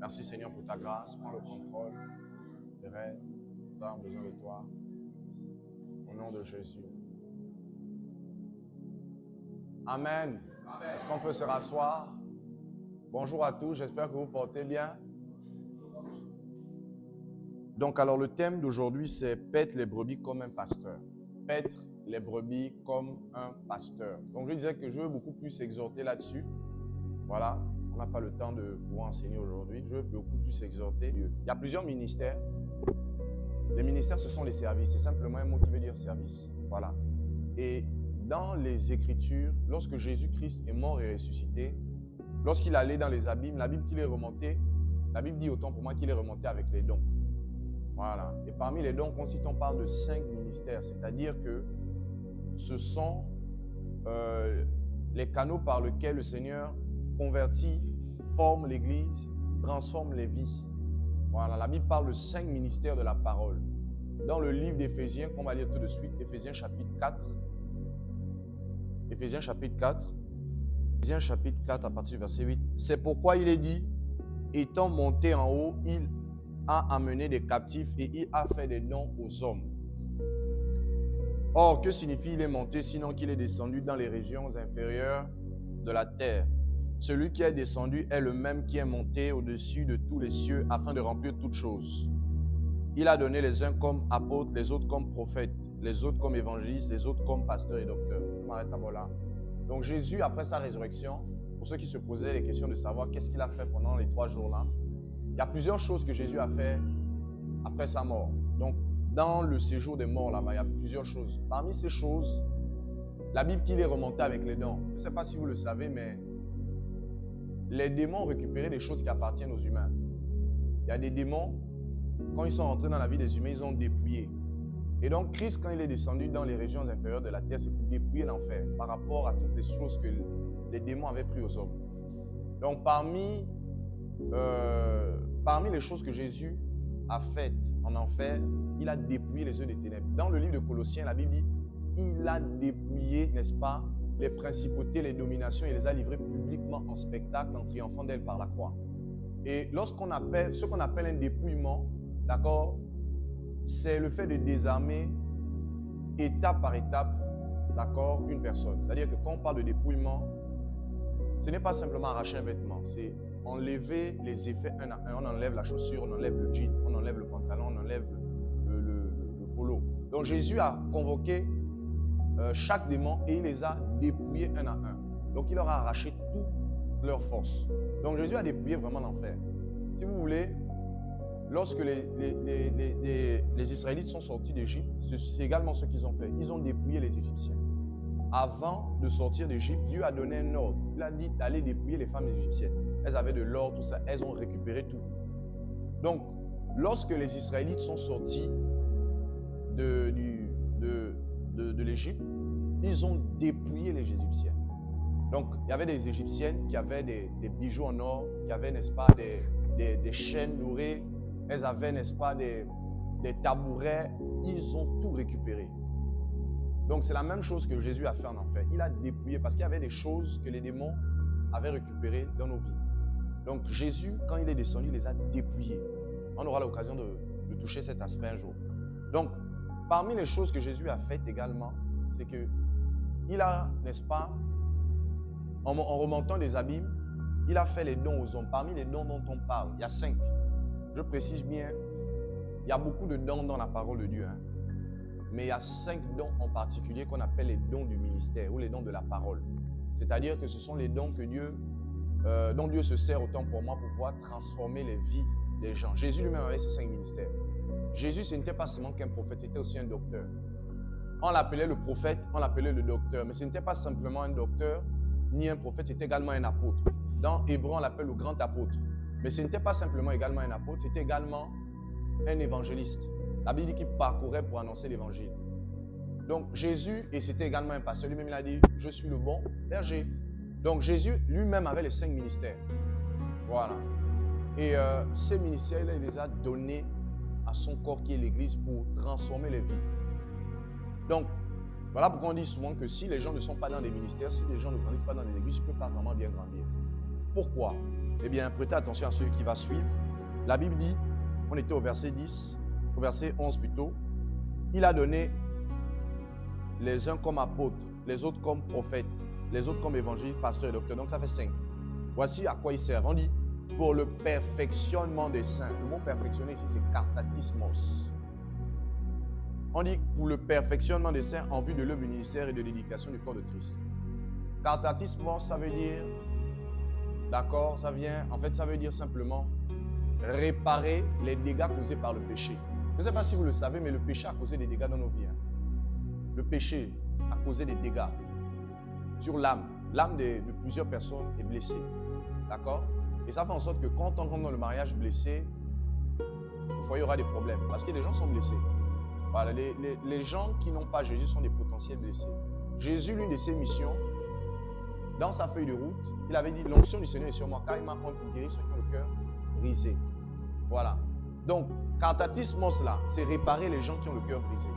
Merci Seigneur pour ta grâce. Prends le contrôle. Père, nous avons besoin de toi. Au nom de Jésus. Amen. Est-ce qu'on peut se rasseoir? Bonjour à tous, j'espère que vous portez bien. Donc alors le thème d'aujourd'hui c'est paître les brebis comme un pasteur. Paître les brebis comme un pasteur. Donc je disais que je veux beaucoup plus exhorter là-dessus. Voilà, on n'a pas le temps de pouvoir enseigner aujourd'hui. Je veux beaucoup plus exhorter. Il y a plusieurs ministères. Les ministères ce sont les services. C'est simplement un mot qui veut dire service. Voilà. Et dans les Écritures, lorsque Jésus-Christ est mort et ressuscité, lorsqu'il allait dans les abîmes, la Bible qu'il est remonté, la Bible dit autant pour moi qu'il est remonté avec les dons. Voilà. Et parmi les dons, quand on parle de 5 ministères, c'est-à-dire que ce sont les canaux par lesquels le Seigneur convertit, forme l'Église, transforme les vies. Voilà. La Bible parle de 5 ministères de la parole. Dans le livre d'Éphésiens, qu'on va lire tout de suite, Éphésiens chapitre 4. Éphésiens chapitre 4. Éphésiens chapitre 4 à partir du verset 8. C'est pourquoi il est dit, étant monté en haut, il a amené des captifs et il a fait des dons aux hommes. Or, que signifie il est monté sinon qu'il est descendu dans les régions inférieures de la terre? Celui qui est descendu est le même qui est monté au-dessus de tous les cieux afin de remplir toutes choses. Il a donné les uns comme apôtres, les autres comme prophètes, les autres comme évangélistes, les autres comme pasteurs et docteurs. Je m'arrête d'abord là. Donc Jésus, après sa résurrection, pour ceux qui se posaient les questions de savoir qu'est-ce qu'il a fait pendant les 3 jours-là, il y a plusieurs choses que Jésus a fait après sa mort. Donc, dans le séjour des morts, là-bas, il y a plusieurs choses. Parmi ces choses, la Bible qu'il est remonté avec les dons. Je ne sais pas si vous le savez, mais les démons ont récupéré des choses qui appartiennent aux humains. Il y a des démons, quand ils sont entrés dans la vie des humains, ils ont dépouillé. Et donc, Christ, quand il est descendu dans les régions inférieures de la terre, c'est pour dépouiller l'enfer par rapport à toutes les choses que les démons avaient pris aux hommes. Donc, parmi les choses que Jésus a faites en enfer, il a dépouillé les œufs des ténèbres. Dans le livre de Colossiens, la Bible dit, il a dépouillé, n'est-ce pas, les principautés, les dominations, il les a livrées publiquement en spectacle en triomphant d'elles par la croix. Et ce qu'on appelle un dépouillement, d'accord, c'est le fait de désarmer étape par étape, d'accord, une personne. C'est-à-dire que quand on parle de dépouillement, ce n'est pas simplement arracher un vêtement, c'est enlever les effets un à un. On enlève la chaussure, on enlève le jean, on enlève le pantalon, on enlève le polo. Donc Jésus a convoqué chaque démon et il les a dépouillés un à un. Donc il leur a arraché toute leur force. Donc Jésus a dépouillé vraiment l'enfer. Si vous voulez, lorsque les Israélites sont sortis d'Égypte, c'est également ce qu'ils ont fait. Ils ont dépouillé les Égyptiens. Avant de sortir d'Égypte, Dieu a donné un ordre. Il a dit d'aller dépouiller les femmes égyptiennes. Elles avaient de l'or, tout ça. Elles ont récupéré tout. Donc, lorsque les Israélites sont sortis de l'Égypte, ils ont dépouillé les Égyptiens. Donc, il y avait des Égyptiennes qui avaient des bijoux en or, qui avaient, n'est-ce pas, des chaînes dorées. Elles avaient, n'est-ce pas, des tabourets. Ils ont tout récupéré. Donc, c'est la même chose que Jésus a fait en enfer. Il a dépouillé parce qu'il y avait des choses que les démons avaient récupérées dans nos vies. Donc, Jésus, quand il est descendu, il les a dépouillés. On aura l'occasion de toucher cet aspect un jour. Donc, parmi les choses que Jésus a faites également, c'est qu'il a, n'est-ce pas, en remontant des abîmes, il a fait les dons aux hommes. Parmi les dons dont on parle, il y a 5. Je précise bien, il y a beaucoup de dons dans la parole de Dieu. Mais il y a 5 dons en particulier qu'on appelle les dons du ministère ou les dons de la parole. C'est-à-dire que ce sont les dons que dont Dieu se sert autant pour moi pour pouvoir transformer les vies des gens. Jésus lui-même avait ces 5 ministères. Jésus, ce n'était pas seulement qu'un prophète, c'était aussi un docteur. On l'appelait le prophète, on l'appelait le docteur. Mais ce n'était pas simplement un docteur ni un prophète, c'était également un apôtre. Dans Hébreu, on l'appelle le grand apôtre. Mais ce n'était pas simplement également un apôtre, c'était également un évangéliste. La Bible dit qu'il parcourait pour annoncer l'évangile. Donc Jésus, et c'était également un pasteur, lui-même il a dit, je suis le bon berger. Donc Jésus lui-même avait les 5 ministères. Voilà. Et ces ministères-là, il les a donnés à son corps qui est l'Église pour transformer les vies. Donc, voilà pourquoi on dit souvent que si les gens ne sont pas dans des ministères, si les gens ne grandissent pas dans les églises, ils ne peuvent pas vraiment bien grandir. Pourquoi? Eh bien, prêtez attention à celui qui va suivre. La Bible dit, on était au verset 10, au verset 11 plutôt, il a donné les uns comme apôtres, les autres comme prophètes, les autres comme évangélistes, pasteurs et docteurs. Donc ça fait 5. Voici à quoi ils servent. On dit, pour le perfectionnement des saints. Le mot perfectionner ici, c'est kartatismos. On dit pour le perfectionnement des saints en vue de l'œuvre du ministère et de l'éducation du corps de Christ. Kartatismos, ça veut dire, d'accord, ça veut dire simplement réparer les dégâts causés par le péché. Je ne sais pas si vous le savez, mais le péché a causé des dégâts dans nos vies. Le péché a causé des dégâts sur l'âme. L'âme de plusieurs personnes est blessée. D'accord? Et ça fait en sorte que quand on rentre dans le mariage blessé, le foyer aura des problèmes. Parce que les gens sont blessés. Voilà, les gens qui n'ont pas Jésus sont des potentiels blessés. Jésus, l'une de ses missions, dans sa feuille de route, il avait dit, l'onction du Seigneur est sur moi, car il m'a appris pour guérir ceux qui ont le cœur brisé. Voilà. Donc, kartatismos là, c'est réparer les gens qui ont le cœur brisé.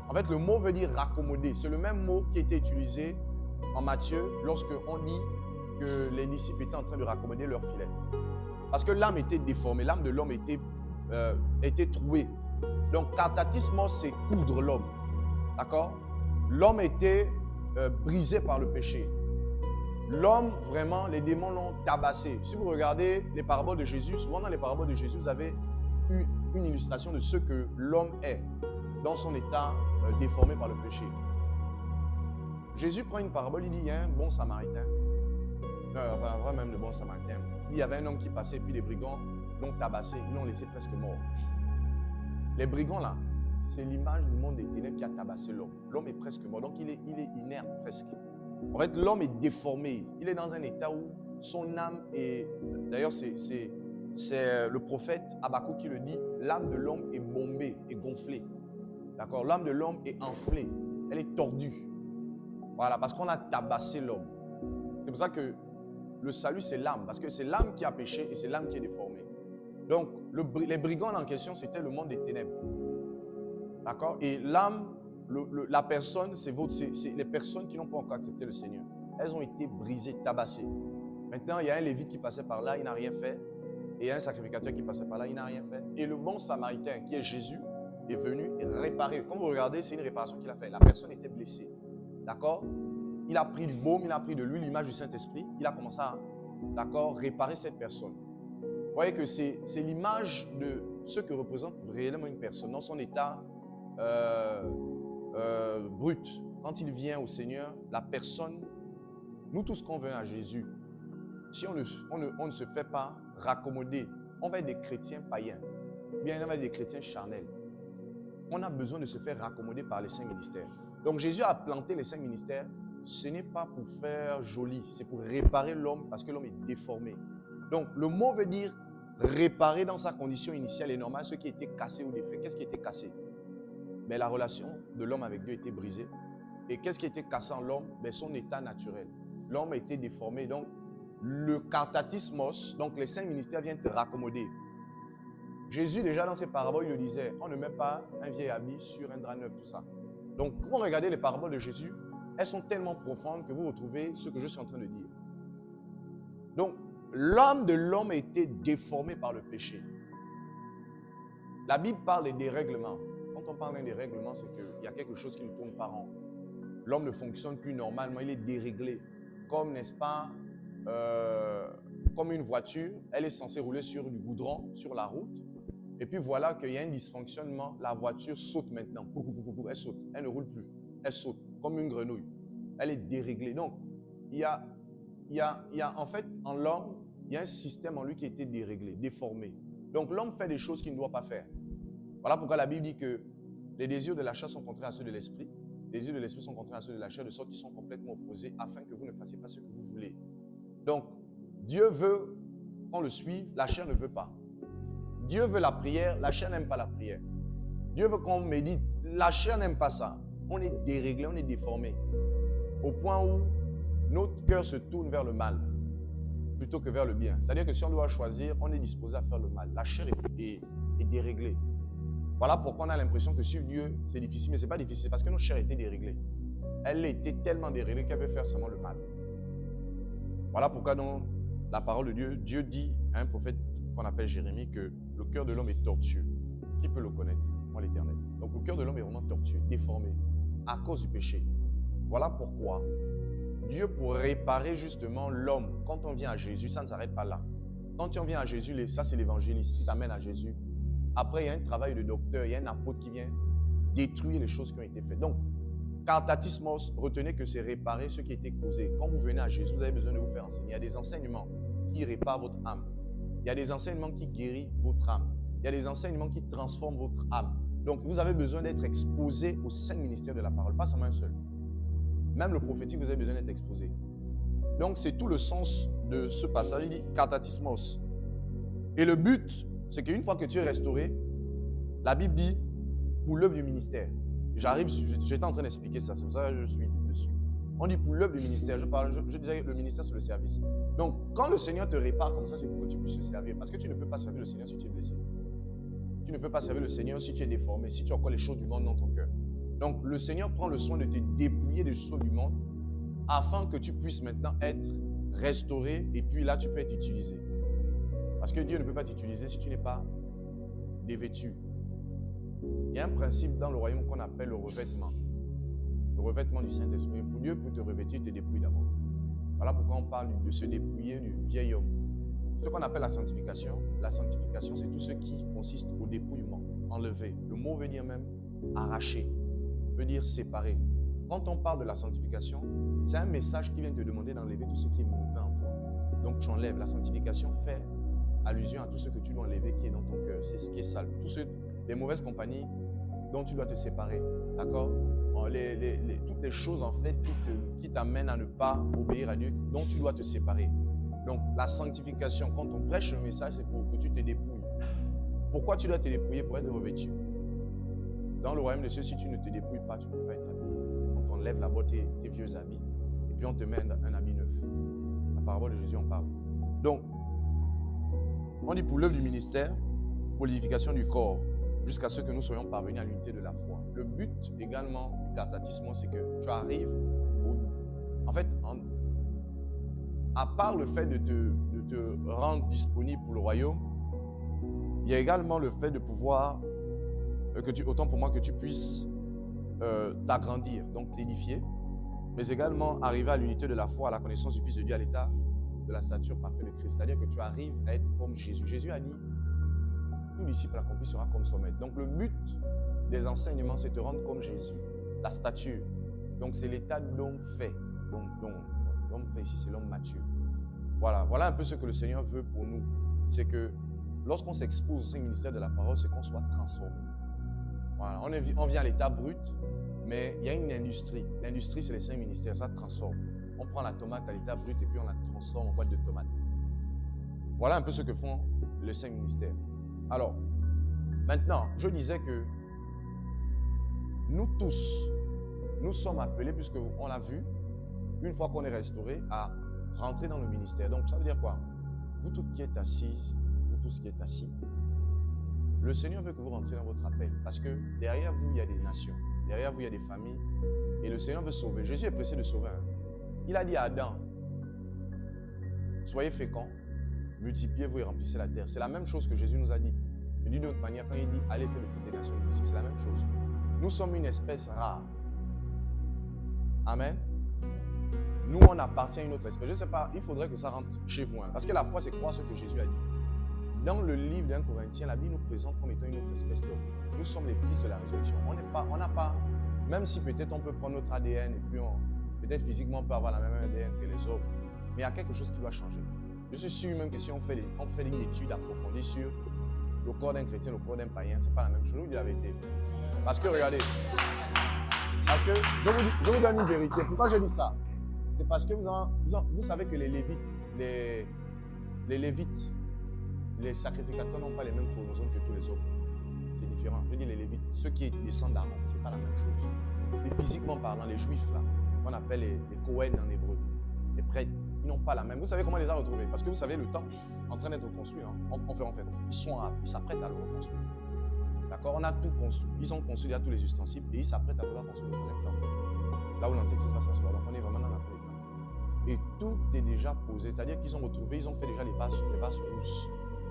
En fait, le mot veut dire raccommoder. C'est le même mot qui a été utilisé en Matthieu lorsque on dit que les disciples étaient en train de raccommoder leur filet. Parce que l'âme était déformée, l'âme de l'homme était trouée. Donc, kartatismos, c'est coudre l'homme. D'accord? L'homme était brisé par le péché. L'homme, vraiment, les démons l'ont tabassé. Si vous regardez les paraboles de Jésus, souvent dans les paraboles de Jésus, vous avez une illustration de ce que l'homme est dans son état déformé par le péché. Jésus prend une parabole, il dit, il y a un bon samaritain. Vraiment même le bon samaritain. Il y avait un homme qui passait, puis les brigands l'ont tabassé, ils l'ont laissé presque mort. Les brigands là, c'est l'image du monde des ténèbres qui a tabassé l'homme. L'homme est presque mort, donc il est inerte presque. En fait, l'homme est déformé. Il est dans un état où son âme est... D'ailleurs, c'est le prophète Habakkuk qui le dit. L'âme de l'homme est bombée, est gonflée. D'accord? L'âme de l'homme est enflée. Elle est tordue. Voilà, parce qu'on a tabassé l'homme. C'est pour ça que le salut, c'est l'âme. Parce que c'est l'âme qui a péché et c'est l'âme qui est déformée. Donc, les brigands en question, c'était le monde des ténèbres. D'accord? Et l'âme... la personne, c'est les personnes qui n'ont pas encore accepté le Seigneur. Elles ont été brisées, tabassées. Maintenant, il y a un lévite qui passait par là, il n'a rien fait. Et il y a un sacrificateur qui passait par là, il n'a rien fait. Et le bon samaritain, qui est Jésus, est venu réparer. Comme vous regardez, c'est une réparation qu'il a fait. La personne était blessée. D'accord? Il a pris du baume, il a pris de l'huile, l'image du Saint-Esprit. Il a commencé à, d'accord, réparer cette personne. Vous voyez que c'est l'image de ce que représente réellement une personne dans son état brut. Quand il vient au Seigneur, la personne, nous tous qu'on vient à Jésus, si on ne se fait pas raccommoder, on va être des chrétiens païens, bien on va être des chrétiens charnels. On a besoin de se faire raccommoder par les saints ministères. Donc Jésus a planté les saints ministères, ce n'est pas pour faire joli, c'est pour réparer l'homme parce que l'homme est déformé. Donc le mot veut dire réparer dans sa condition initiale et normale ce qui était cassé ou défait. Qu'est-ce qui était cassé? Mais la relation de l'homme avec Dieu était brisée. Et qu'est-ce qui était cassé en l'homme? Son état naturel. L'homme était déformé. Donc, le kartatismos, donc les saints ministères viennent te raccommoder. Jésus, déjà dans ses paraboles, il le disait, on ne met pas un vieil habit sur un drap neuf, tout ça. Donc, quand vous regardez les paraboles de Jésus, elles sont tellement profondes que vous retrouvez ce que je suis en train de dire. Donc, l'âme de l'homme a été déformée par le péché. La Bible parle des dérèglements. Quand on parle d'un dérèglement, c'est qu'il y a quelque chose qui ne tourne pas rond. L'homme ne fonctionne plus normalement, il est déréglé. Comme, n'est-ce pas, comme une voiture, elle est censée rouler sur du goudron, sur la route. Et puis voilà qu'il y a un dysfonctionnement, la voiture saute maintenant. Elle saute, elle ne roule plus. Elle saute comme une grenouille. Elle est déréglée. Donc, il y a en fait, en l'homme, il y a un système en lui qui a été déréglé, déformé. Donc, l'homme fait des choses qu'il ne doit pas faire. Voilà pourquoi la Bible dit que les désirs de la chair sont contraires à ceux de l'esprit. Les désirs de l'esprit sont contraires à ceux de la chair, de sorte qu'ils sont complètement opposés afin que vous ne fassiez pas ce que vous voulez. Donc, Dieu veut qu'on le suive, la chair ne veut pas. Dieu veut la prière, la chair n'aime pas la prière. Dieu veut qu'on médite, la chair n'aime pas ça. On est déréglé, on est déformé. Au point où notre cœur se tourne vers le mal plutôt que vers le bien. C'est-à-dire que si on doit choisir, on est disposé à faire le mal. La chair est déréglée. Voilà pourquoi on a l'impression que suivre Dieu, c'est difficile. Mais ce n'est pas difficile, c'est parce que notre chair était déréglée. Elle était tellement déréglée qu'elle veut faire seulement le mal. Voilà pourquoi donc, la parole de Dieu, Dieu dit à un prophète qu'on appelle Jérémie que le cœur de l'homme est tortueux. Qui peut le connaître? Moi, l'Éternel. Donc, le cœur de l'homme est vraiment tortueux, déformé, à cause du péché. Voilà pourquoi Dieu, pour réparer justement l'homme, quand on vient à Jésus, ça ne s'arrête pas là. Quand on vient à Jésus, ça c'est l'évangéliste qui t'amène à Jésus. Après, il y a un travail de docteur, il y a un apôtre qui vient détruire les choses qui ont été faites. Donc, katatismos, retenez que c'est réparer ce qui a été causé. Quand vous venez à Jésus, vous avez besoin de vous faire enseigner. Il y a des enseignements qui réparent votre âme. Il y a des enseignements qui guérissent votre âme. Il y a des enseignements qui transforment votre âme. Donc, vous avez besoin d'être exposé au saint ministère de la parole, pas seulement un seul. Même le prophétique, vous avez besoin d'être exposé. Donc, c'est tout le sens de ce passage. Il dit katatismos. Et le but, c'est qu'une fois que tu es restauré, la Bible dit pour l'œuvre du ministère. J'étais en train d'expliquer ça, c'est pour ça que je suis dessus. On dit pour l'œuvre du ministère. Je disais que le ministère, c'est le service. Donc, quand le Seigneur te répare comme ça, c'est pour que tu puisses te servir. Parce que tu ne peux pas servir le Seigneur si tu es blessé. Tu ne peux pas servir le Seigneur si tu es déformé, si tu as encore les choses du monde dans ton cœur. Donc, le Seigneur prend le soin de te dépouiller des choses du monde afin que tu puisses maintenant être restauré et puis là, tu peux être utilisé. Parce que Dieu ne peut pas t'utiliser si tu n'es pas dévêtu. Il y a un principe dans le royaume qu'on appelle le revêtement. Le revêtement du Saint-Esprit. Pour Dieu, pour te revêtir, il te dépouille d'abord. Voilà pourquoi on parle de se dépouiller du vieil homme. Ce qu'on appelle la sanctification, c'est tout ce qui consiste au dépouillement, enlever. Le mot veut dire même arracher, veut dire séparer. Quand on parle de la sanctification, c'est un message qui vient te demander d'enlever tout ce qui est mauvais en toi. Donc tu enlèves. La sanctification fait allusion à tout ce que tu dois enlever qui est dans ton cœur. C'est ce qui est sale. Les mauvaises compagnies dont tu dois te séparer. D'accord? Toutes les choses en fait qui t'amènent à ne pas obéir à Dieu, dont tu dois te séparer. Donc la sanctification, quand on prêche le message, c'est pour que tu te dépouilles. Pourquoi tu dois te dépouiller? Pour être revêtu. Dans le royaume de Dieu, si tu ne te dépouilles pas, tu ne peux pas être habillé. On t'enlève là-bas tes vieux habits et puis on te met un habit neuf. La parole de Jésus en parle. Donc, on dit pour l'œuvre du ministère, pour l'édification du corps, jusqu'à ce que nous soyons parvenus à l'unité de la foi. Le but également du katatisme, c'est que tu arrives En fait, à part le fait de te rendre disponible pour le royaume, il y a également le fait de pouvoir, autant pour moi que tu puisses t'agrandir, donc t'édifier, mais également arriver à l'unité de la foi, à la connaissance du Fils de Dieu, à l'état de la stature parfaite de Christ. C'est-à-dire que tu arrives à être comme Jésus. Jésus a dit, tout disciple accompli sera comme son maître. Donc le but des enseignements, c'est de te rendre comme Jésus. La stature. Donc c'est l'état de l'homme fait. L'homme fait ici, c'est l'homme mature. Voilà un peu ce que le Seigneur veut pour nous. C'est que lorsqu'on s'expose au ministère de la parole, c'est qu'on soit transformé. Voilà, on vient à l'état brut, mais il y a une industrie. L'industrie, c'est les 5 ministères, ça transforme. On prend la tomate à l'état brut et puis on la transforme en boîte de tomates. Voilà un peu ce que font les 5 ministères. Alors, maintenant, je disais que nous tous, nous sommes appelés, puisqu'on l'a vu, une fois qu'on est restauré, à rentrer dans le ministère. Donc, ça veut dire quoi? Vous tous qui êtes assises, vous tous qui êtes assis, le Seigneur veut que vous rentriez dans votre appel. Parce que derrière vous, il y a des nations. Derrière vous, il y a des familles. Et le Seigneur veut sauver. Jésus est pressé de sauver. Il a dit à Adam, soyez féconds, multipliez-vous et remplissez la terre. C'est la même chose que Jésus nous a dit. Mais d'une autre manière, quand il dit, allez faire le toutes les nations, c'est la même chose. Nous sommes une espèce rare. Amen. Nous, on appartient à une autre espèce. Je ne sais pas, il faudrait que ça rentre chez vous. Parce que la foi, c'est croire ce que Jésus a dit. Dans le livre d'un Corinthien, la Bible nous présente comme étant une autre espèce d'homme. Nous sommes les fils de la résurrection. On n'a pas, même si peut-être on peut prendre notre ADN et puis peut-être physiquement on peut avoir la même ADN que les autres, mais il y a quelque chose qui doit changer. Je suis sûr même que si on fait une étude approfondie sur le corps d'un chrétien, le corps d'un païen, ce n'est pas la même chose. Je vous dis la vérité. Parce que regardez, je vous donne une vérité. Pourquoi je dis ça? C'est parce que vous savez que les Lévites, les sacrificateurs n'ont pas les mêmes chromosomes que tous les autres. C'est différent. Je dis les Lévites, ceux qui descendent d'Aaron, ce n'est pas la même chose. Et physiquement parlant, les Juifs, là, qu'on appelle les Kohen en hébreu, les prêtres, ils n'ont pas la même. Vous savez comment ils les a retrouvés? Parce que vous savez, le temple, en train d'être construit, hein, ils s'apprêtent à le reconstruire. D'accord? On a tout construit. Ils ont construit, il y a tous les ustensiles et ils s'apprêtent à vouloir construire le premier temple. Là où l'Antéchrist va s'asseoir. Donc on est vraiment dans la fin du temps. Et tout est déjà posé. C'est-à-dire qu'ils ont retrouvé, ils ont fait déjà les vases rousses.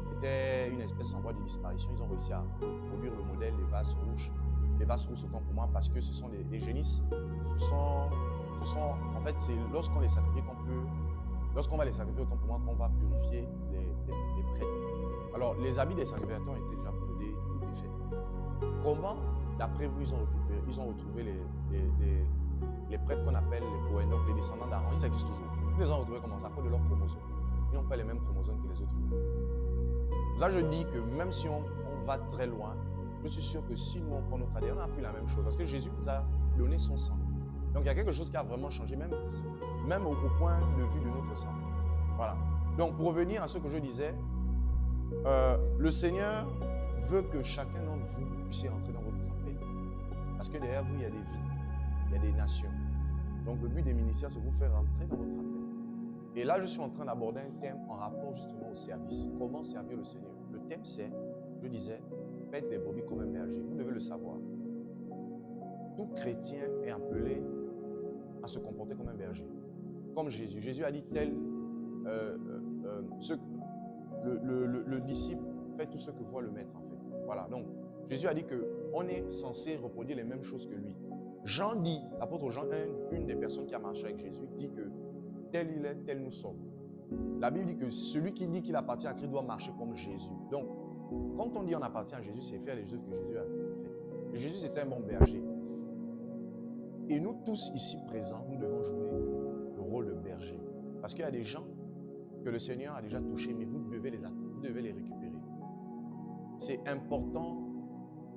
C'était une espèce en voie de disparition. Ils ont réussi à produire le modèle des vases rouges. Les vases rousses, autant pour moi, parce que ce sont des génisses. En fait, c'est lorsqu'on les sacrifie lorsqu'on va les sacrifier, autant pour moi, qu'on va purifier les prêtres. Alors, les habits des sacrificateurs étaient déjà brodés, tout est fait. Comment, d'après vous, ils ont retrouvé les prêtres qu'on appelle les Cohen, donc les descendants d'Aaron? Ils existent toujours. Ils les ont retrouvés comment? À cause de leurs chromosomes. Ils n'ont pas les mêmes chromosomes que les autres humains. Là, je dis que même si on va très loin, je suis sûr que si nous on prend notre ADN, on n'a plus la même chose. Parce que Jésus nous a donné son sang. Donc il y a quelque chose qui a vraiment changé, même au point de vue de notre sang. Voilà. Donc pour revenir à ce que je disais, le Seigneur veut que chacun d'entre vous puissiez rentrer dans votre appel. Parce que derrière vous, il y a des vies, il y a des nations. Donc le but des ministères, c'est de vous faire rentrer dans votre appel. Et là, je suis en train d'aborder un thème en rapport justement au service. Comment servir le Seigneur? Le thème, c'est, je disais, faites les brebis comme un berger. Vous devez le savoir. Tout chrétien est appelé à se comporter comme un berger. Comme Jésus. Jésus a dit le disciple fait tout ce que voit le maître en fait. Voilà. Donc, Jésus a dit qu'on est censé reproduire les mêmes choses que lui. Jean dit, l'apôtre Jean, une des personnes qui a marché avec Jésus, dit que tel il est, tel nous sommes. La Bible dit que celui qui dit qu'il appartient à Christ doit marcher comme Jésus. Donc, quand on dit on appartient à Jésus, c'est faire les choses que Jésus a fait. Et Jésus, c'était un bon berger. Et nous tous ici présents, nous devons jouer le rôle de berger. Parce qu'il y a des gens que le Seigneur a déjà touchés, mais vous devez les attendre, vous devez les récupérer. C'est important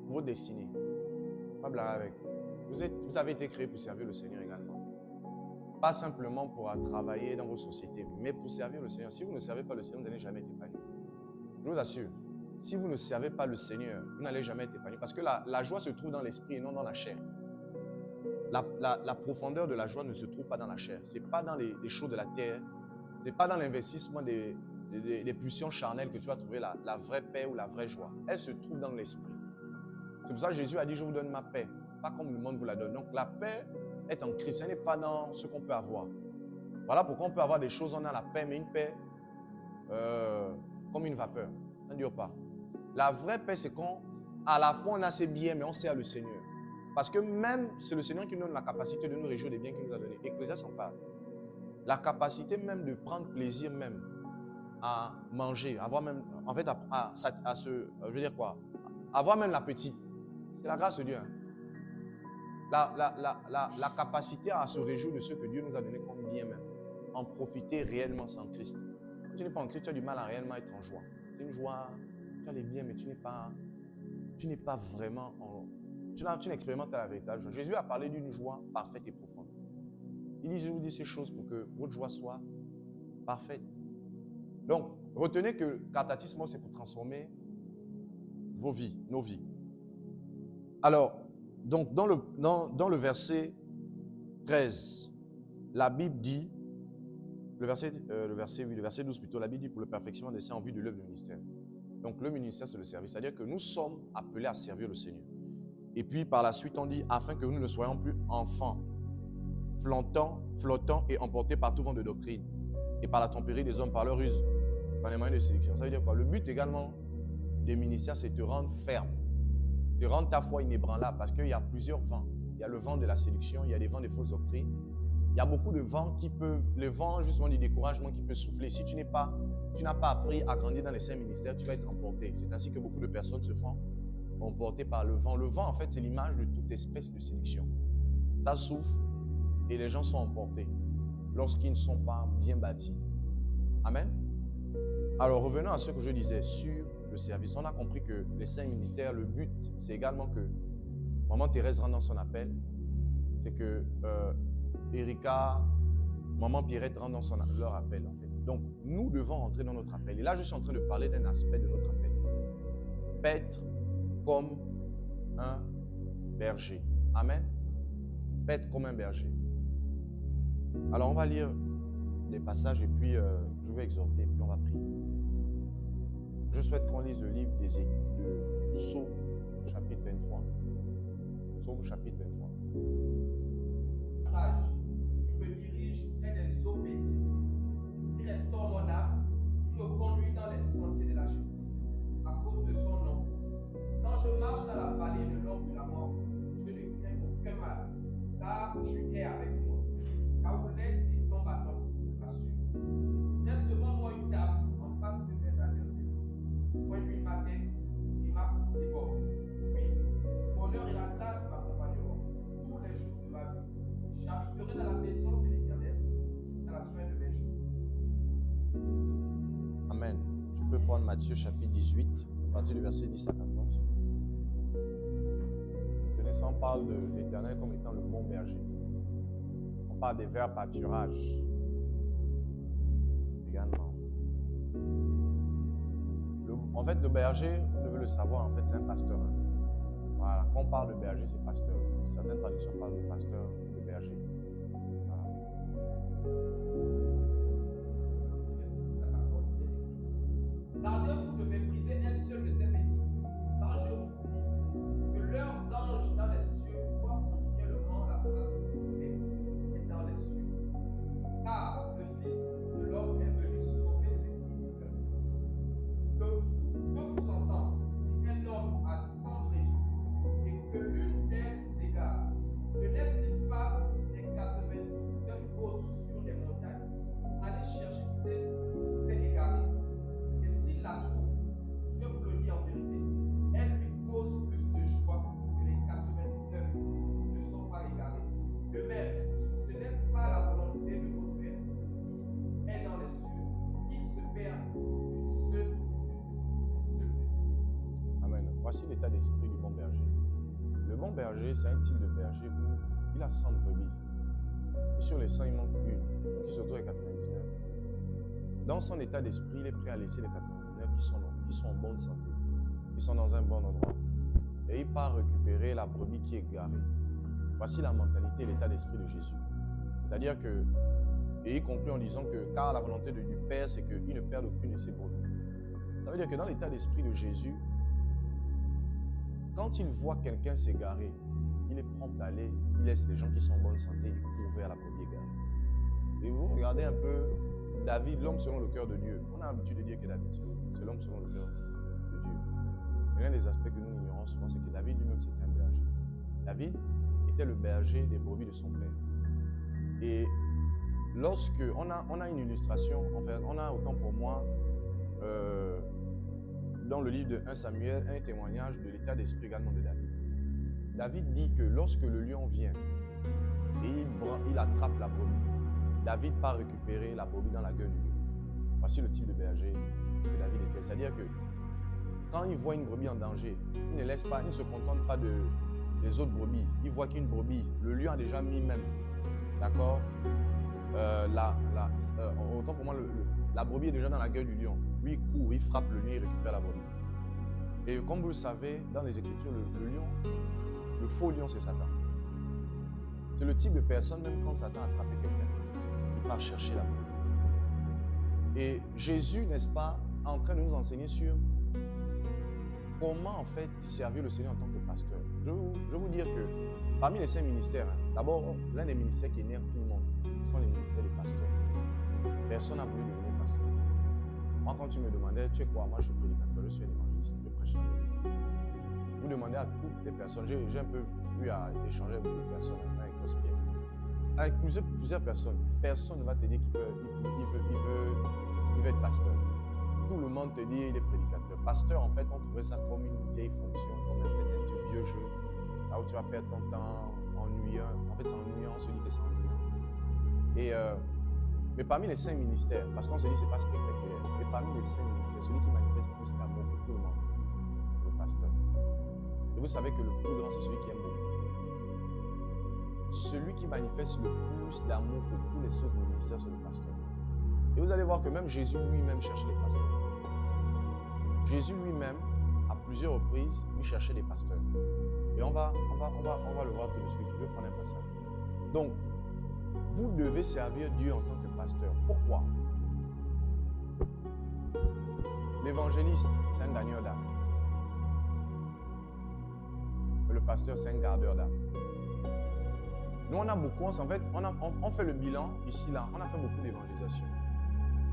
pour votre destinée. Pas blague avec. Vous avez été créés pour servir le Seigneur également. Pas simplement pour travailler dans vos sociétés, mais pour servir le Seigneur. Si vous ne servez pas le Seigneur, vous n'allez jamais être épanoui. Je vous assure, si vous ne servez pas le Seigneur, vous n'allez jamais être épanoui. Parce que la joie se trouve dans l'esprit et non dans la chair. La profondeur de la joie ne se trouve pas dans la chair. Ce n'est pas dans les choses de la terre. Ce n'est pas dans l'investissement des pulsions charnelles que tu vas trouver la vraie paix ou la vraie joie. Elle se trouve dans l'esprit. C'est pour ça que Jésus a dit, je vous donne ma paix. Pas comme le monde vous la donne. Donc la paix est en Christ. Ce n'est pas dans ce qu'on peut avoir. Voilà pourquoi on peut avoir des choses, on a la paix, mais une paix comme une vapeur. Ça ne dure pas. La vraie paix, c'est quand à la fois on a ses biens, mais on sert le Seigneur. Parce que même, c'est le Seigneur qui nous donne la capacité de nous réjouir des biens qu'il nous a donnés. Ecclésiaste en parle. La capacité même de prendre plaisir même à manger, avoir même, en fait, je veux dire quoi, avoir même l'appétit. C'est la grâce de Dieu. Hein. La capacité à se réjouir de ce que Dieu nous a donné comme bien même. En profiter réellement sans Christ. Quand tu n'es pas en Christ, tu as du mal à réellement être en joie. C'est une joie, tu as les biens, mais tu n'es pas vraiment en... Tu n'expérimentes pas la véritable joie. Jésus a parlé d'une joie parfaite et profonde. Il dit, je vous dis ces choses pour que votre joie soit parfaite. Donc, retenez que Cartatisme, c'est pour transformer vos vies, nos vies. Alors, donc, dans le verset 13, la Bible dit, le verset 12 plutôt, la Bible dit pour le perfectionnement des saints en vue de l'œuvre du ministère. Donc, le ministère, c'est le service. C'est-à-dire que nous sommes appelés à servir le Seigneur. Et puis par la suite, on dit, afin que nous ne soyons plus enfants, flottants et emportés par tout vent de doctrine, et par la tromperie des hommes, par leur ruse, par les moyens de séduction. Ça veut dire quoi? Le but également des ministères, c'est de te rendre ferme, de rendre ta foi inébranlable, parce qu'il y a plusieurs vents. Il y a le vent de la séduction, il y a les vents des fausses doctrines. Il y a beaucoup de vents qui peuvent, le vent justement du découragement qui peut souffler. Si tu n'as pas appris à grandir dans les saints ministères, tu vas être emporté. C'est ainsi que beaucoup de personnes se font emporté par le vent. Le vent, en fait, c'est l'image de toute espèce de séduction. Ça souffle et les gens sont emportés lorsqu'ils ne sont pas bien bâtis. Amen. Alors, revenons à ce que je disais sur le service. On a compris que les saints militaires, le but, c'est également que Maman Thérèse rentre dans son appel. C'est que Erika, Maman Pierrette rentre dans leur appel, en fait. Donc, nous devons rentrer dans notre appel. Et là, je suis en train de parler d'un aspect de notre appel. Être comme un berger. Amen. Être comme un berger. Alors, on va lire des passages et puis je vais exhorter et puis on va prier. Je souhaite qu'on lise le livre de Psaume, chapitre 23. Psaume, chapitre 23. Il me dirige près des eaux paisibles. prendre Matthieu chapitre 18, à partir du verset 10 à 14. Tenez, ça, on parle de l'Éternel comme étant le bon berger. On parle des verts pâturages également. En fait, le berger, vous devez le savoir, en fait, c'est un pasteur. Voilà, quand on parle de berger, c'est pasteur. Certaines traductions parlent de pasteur, de berger. Voilà. Gardez-vous de mépriser un seul de ces petits, car je vous dis que leurs anges dans les cieux voient continuellement la place de Dieu et dans les cieux. Car le Fils de l'homme est venu sauver ceux qui étaient perdus. Que vous ensemble, si un homme a 100 brebis et que l'une d'elles s'égare, ne laisse-t-il pas les 99 autres sur les montagnes, aller chercher celle qui s'est égarée? Et s'il la trouve, je vous le dis en vérité, elle lui cause plus de joie que les 99 qui ne sont pas égarés. De même, ce n'est pas la volonté de votre Père qui est dans les cieux, qu'il se perd une seule de ces. Amen. Voici l'état d'esprit du bon berger. Le bon berger, c'est un type de berger où il a 100 brebis. Et sur les 100, il manque une. Donc il se retrouve avec 99. Dans son état d'esprit, il est prêt à laisser les 99 qui sont en bonne santé, qui sont dans un bon endroit. Et il part récupérer la brebis qui est garée. Voici la mentalité et l'état d'esprit de Jésus. C'est-à-dire que, et il conclut en disant que, car la volonté du Père, c'est qu'il ne perde aucune de ses brebis. Ça veut dire que dans l'état d'esprit de Jésus, quand il voit quelqu'un s'égarer, il est prompt à aller, il laisse les gens qui sont en bonne santé, il court vers la brebis égarée. Et vous regardez un peu David, l'homme selon le cœur de Dieu. On a l'habitude de dire que David, c'est l'homme selon le cœur de Dieu. Mais l'un des aspects que nous ignorons souvent, c'est que David lui-même, c'était un berger. David était le berger des brebis de son père. Et lorsque, on a une illustration, enfin, on a autant pour moi, dans le livre de 1 Samuel, un témoignage de l'état d'esprit également de David. David dit que lorsque le lion vient et il attrape la brebis, David part récupérer la brebis dans la gueule du lion. Voici le type de berger que David était. C'est-à-dire que quand il voit une brebis en danger, il ne laisse pas, il ne se contente pas des autres brebis. Il voit qu'une brebis, le lion a déjà mis même, d'accord, autant pour moi, la brebis est déjà dans la gueule du lion. Lui, il court, il frappe le lion, il récupère la brebis. Et comme vous le savez, dans les Écritures, le lion, le faux lion, c'est Satan. C'est le type de personne, même quand Satan a attrapé quelqu'un, il part chercher la brebis. Et Jésus, n'est-ce pas, est en train de nous enseigner sur comment, en fait, servir le Seigneur en tant que pasteur. Je vais vous dire que parmi les 5 ministères, d'abord, l'un des ministères qui énerve tout le monde, ce sont les ministères des pasteurs. Personne n'a voulu devenir pasteur. Moi, quand tu me demandais, tu es quoi? Moi, je suis prédicateur, je suis un évangéliste, je prêche la Bible. Vous demandez à toutes les personnes, j'ai un peu eu à échanger avec beaucoup de personnes, avec Pierre. Avec plusieurs personnes, personne ne va te dire qu'il veut être pasteur. Tout le monde te dit qu'il est prédicateur. Pasteur, en fait, on trouvait ça comme une vieille fonction, comme un vieux jeu, là où tu vas perdre ton temps ennuyant. En fait, c'est ennuyant, on se dit que c'est ennuyant. Mais parmi les 5 ministères, parce qu'on se dit que ce n'est pas spectaculaire, mais parmi les 5 ministères, celui qui manifeste plus d'amour pour tout le monde, c'est le pasteur. Et vous savez que le plus grand, c'est celui qui aime beaucoup. Celui qui manifeste le plus d'amour pour tous les autres ministères, c'est le pasteur. Et vous allez voir que même Jésus lui-même cherchait les pasteurs. Jésus lui-même, à plusieurs reprises, lui cherchait des pasteurs. Et on va le voir tout de suite. Je vais prendre un passage. Donc, vous devez servir Dieu en tant que pasteur. Pourquoi? L'évangéliste, c'est un gagneur d'âme. Le pasteur, c'est un gardeur d'âme. Nous, on a beaucoup, en fait, on fait le bilan ici, là. On a fait beaucoup d'évangélisation.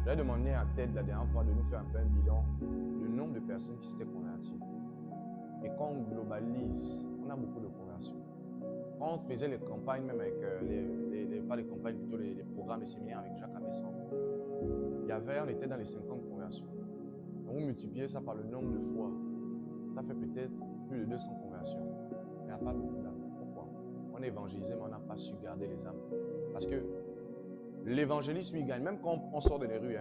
J'ai demandé à Ted la dernière fois de nous faire un peu un bilan du nombre de personnes qui s'étaient converties. Et quand on globalise, on a beaucoup de conversions. Quand on faisait les campagnes, même avec pas les campagnes, plutôt les programmes, les séminaires avec Jacques Abesson, on était dans les 50 conversions. Donc vous multipliez ça par le nombre de fois, ça fait peut-être plus de 200 conversions. Mais il n'y a pas beaucoup d'âmes. Pourquoi? On a évangélisé, mais on n'a pas su garder les âmes. Parce que L'évangéliste, lui, gagne. Même quand on sort de les rues,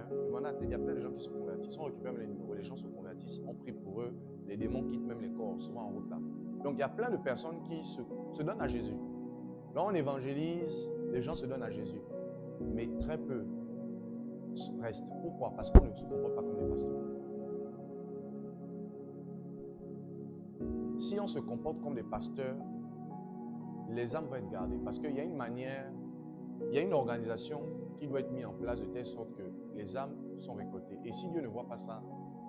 il y a plein de gens qui se convertissent. On récupère même les numéros, les gens se convertissent, on prie pour eux, les démons quittent même les corps, souvent en route là. Donc il y a plein de personnes qui se donnent à Jésus. Là, on évangélise, les gens se donnent à Jésus. Mais très peu restent. Pourquoi? Parce qu'on ne se comporte pas comme des pasteurs. Si on se comporte comme des pasteurs, les âmes vont être gardées. Parce qu'il y a une manière, il y a une organisation qui doit être mise en place de telle sorte que les âmes sont récoltées. Et si Dieu ne voit pas ça,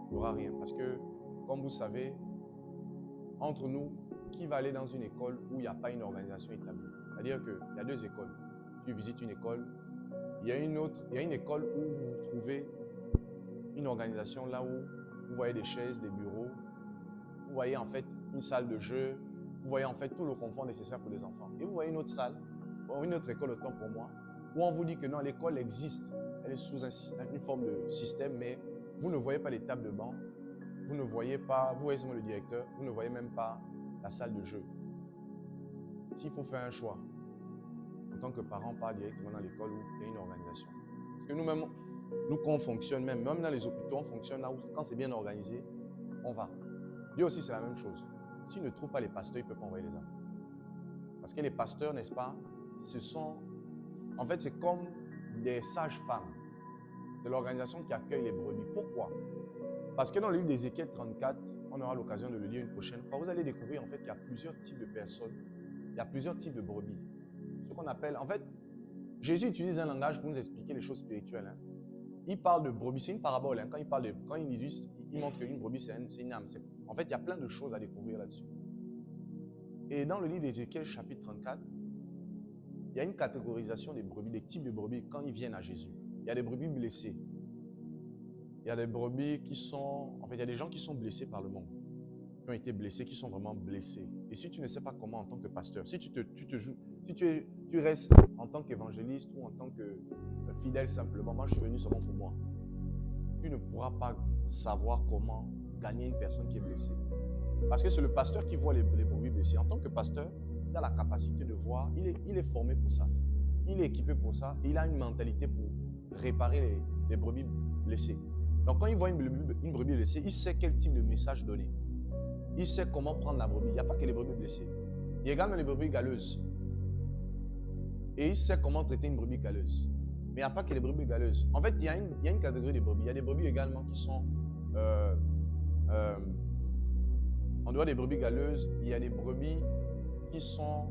il n'y aura rien. Parce que, comme vous savez, entre nous, qui va aller dans une école où il n'y a pas une organisation établie? C'est-à-dire qu'il y a deux écoles. Tu visites une école, il y a une école où vous trouvez une organisation là où vous voyez des chaises, des bureaux, vous voyez en fait une salle de jeu, vous voyez en fait tout le confort nécessaire pour les enfants. Et vous voyez une autre salle, ou une autre école, autant pour moi, où on vous dit que non, l'école existe, elle est sous une forme de système, mais vous ne voyez pas les tables de banc, vous ne voyez pas, vous voyez seulement le directeur, vous ne voyez même pas la salle de jeu. S'il faut faire un choix, en tant que parent, pas directement dans l'école où il y a une organisation. Parce que nous-mêmes, nous quand on fonctionne, même dans les hôpitaux, on fonctionne là où quand c'est bien organisé, on va. Dieu aussi, c'est la même chose. S'il ne trouve pas les pasteurs, il ne peut pas envoyer les âmes. Parce que les pasteurs, n'est-ce pas, en fait, c'est comme des sages-femmes. C'est l'organisation qui accueille les brebis. Pourquoi? Parce que dans le livre d'Ézéchiel 34, on aura l'occasion de le lire une prochaine fois, vous allez découvrir en fait qu'il y a plusieurs types de personnes, il y a plusieurs types de brebis. Ce qu'on appelle, en fait, Jésus utilise un langage pour nous expliquer les choses spirituelles. Il parle de brebis, c'est une parabole. Quand il montre qu'une brebis, c'est une âme. En fait, il y a plein de choses à découvrir là-dessus. Et dans le livre d'Ézéchiel, chapitre 34, il y a une catégorisation des brebis, des types de brebis quand ils viennent à Jésus. Il y a des brebis blessées. Il y a des brebis qui sont... En fait, il y a des gens qui sont blessés par le monde, qui ont été blessés, qui sont vraiment blessés. Et si tu ne sais pas comment en tant que pasteur, si tu restes en tant qu'évangéliste ou en tant que fidèle simplement, moi je suis venu seulement pour moi, tu ne pourras pas savoir comment gagner une personne qui est blessée. Parce que c'est le pasteur qui voit les brebis blessées. En tant que pasteur, il a la capacité de voir, il est formé pour ça, il est équipé pour ça, et il a une mentalité pour réparer les brebis blessées. Donc quand il voit une brebis blessée, il sait quel type de message donner. Il sait comment prendre la brebis. Il n'y a pas que les brebis blessées. Il y a également les brebis galeuses. Et il sait comment traiter une brebis galeuse. Mais il n'y a pas que les brebis galeuses. En fait, il y a une catégorie de brebis. Il y a des brebis également qui sont... en dehors des brebis galeuses, il y a des brebis qui sont...